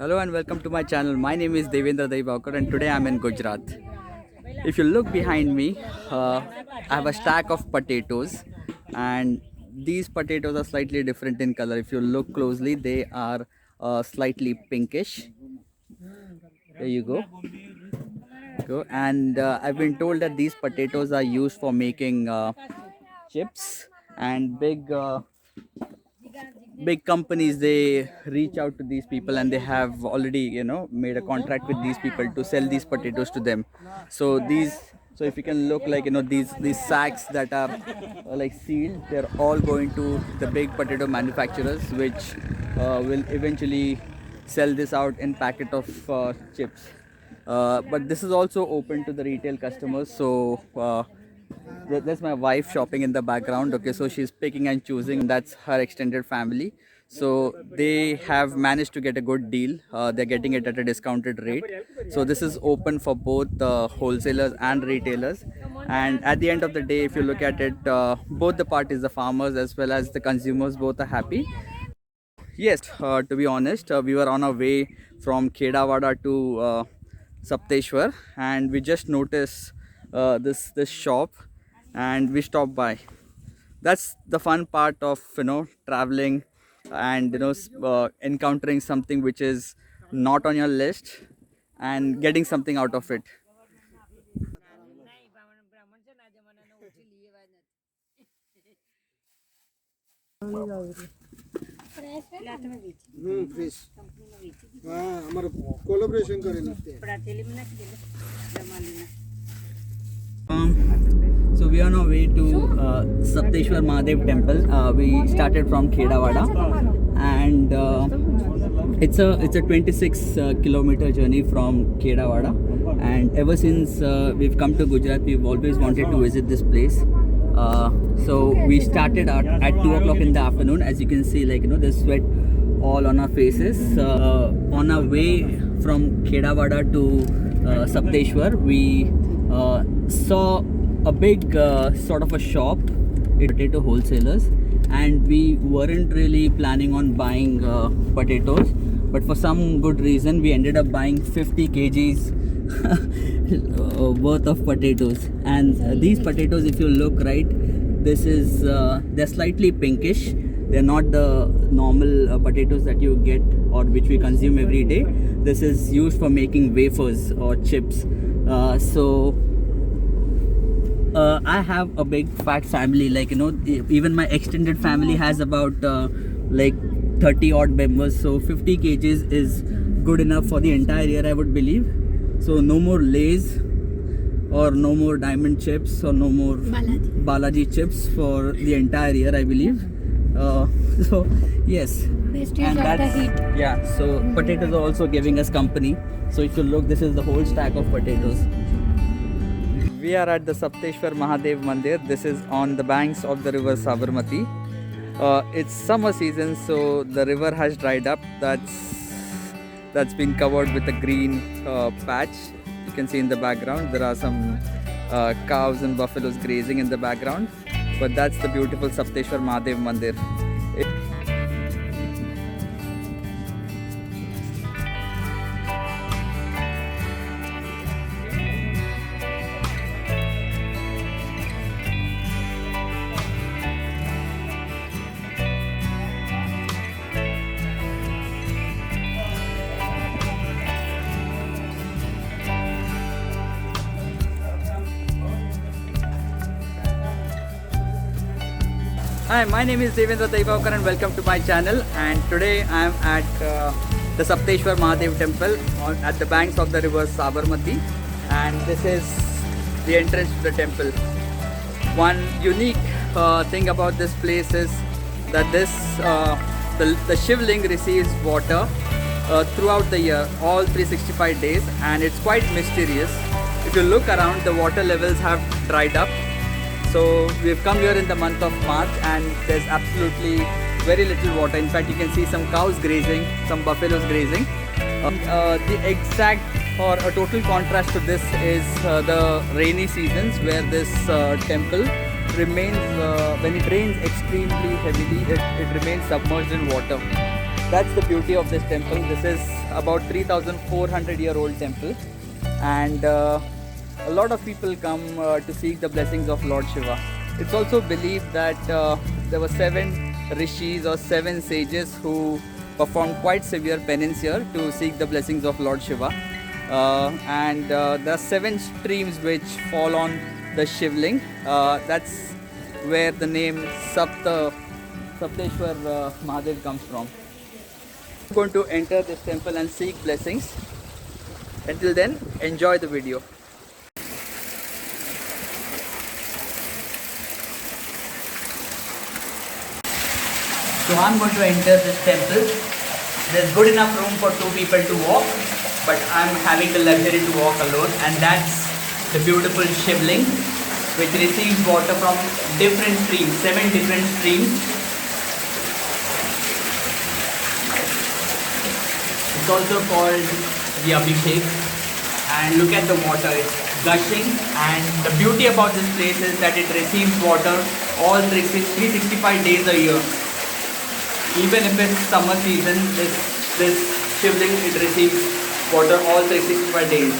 Hello and welcome to my channel. My name is Devendra Daivakar and today I'm in Gujarat. If you look behind me, I have a stack of potatoes, and these potatoes are slightly different in color. If you look closely, they are slightly pinkish. There you go. And I've been told that these potatoes are used for making chips, and big companies, they reach out to these people and they have already made a contract with these people to sell these potatoes to them. So if you can look, like, these sacks that are like sealed, they're all going to the big potato manufacturers, which will eventually sell this out in packet of chips. But this is also open to the retail customers. So that's my wife shopping in the background. Okay, so she's picking and choosing. That's her extended family. So they have managed to get a good deal. They're getting it at a discounted rate. So this is open for both wholesalers and retailers. And at the end of the day, if you look at it, both the parties, the farmers as well as the consumers, both are happy. Yes, to be honest, we were on our way from Kedawada to Sapteshwar, and we just noticed this shop, and we stopped by. That's the fun part of traveling, and encountering something which is not on your list and getting something out of it. Fresh हमारा collaboration करेंगे So we are on our way to Sapteshwar Mahadev temple. We started from Kedawada, and it's a 26 kilometer journey from Kedawada. And ever since we've come to Gujarat, we've always wanted to visit this place. So we started at 2 o'clock in the afternoon. As you can see, there's sweat all on our faces. On our way from Kedawada to Sapteshwar, we saw a big sort of a shop, potato wholesalers, and we weren't really planning on buying potatoes, but for some good reason we ended up buying 50 kgs worth of potatoes. And these potatoes, if you look right, this is they're slightly pinkish. They're not the normal potatoes that you get or which we consume every day. This is used for making wafers or chips. I have a big fat family, even my extended family has about 30 odd members, so 50 kgs is good enough for the entire year, I would believe. So no more Lays or no more Diamond chips or no more Balaji chips for the entire year, I believe. So yes, and that's yeah. So potatoes are also giving us company. So if you look, this is the whole stack of potatoes. We are at the Sapteshwar Mahadev Mandir. This is on the banks of the river Sabarmati. It's summer season, so the river has dried up. That's been covered with a green patch. You can see in the background there are some cows and buffaloes grazing in the background. But that's the beautiful Sapteshwar Mahadev Mandir. Hi, my name is Devendra Daivakar and welcome to my channel. And today I am at the Sapteshwar Mahadev temple at the banks of the river Sabarmati. And this is the entrance to the temple. One unique thing about this place is that the Shivling receives water throughout the year, all 365 days, and it's quite mysterious. If you look around, the water levels have dried up. So we've come here in the month of March and there's absolutely very little water. In fact, you can see some cows grazing, some buffaloes grazing. The exact or a total contrast to this is the rainy seasons, where this temple remains, when it rains extremely heavily, it remains submerged in water. that's the beauty of this temple. This is about 3,400-year-old temple, and a lot of people come to seek the blessings of Lord Shiva. It's also believed that there were 7 rishis or 7 sages who performed quite severe penance here to seek the blessings of Lord Shiva. And there are 7 streams which fall on the Shivling. That's where the name Sapteshwar Mahadev comes from. I'm going to enter this temple and seek blessings. Until then, enjoy the video. So I'm going to enter this temple. There's good enough room for 2 people to walk, but I'm having the luxury to walk alone, and that's the beautiful Shivling, which receives water from different streams, 7 different streams. It's also called the Abhishek, and look at the water, it's gushing, and the beauty about this place is that it receives water all 365 days a year. Even if it's summer season, this Shivling, it receives water all 365 days.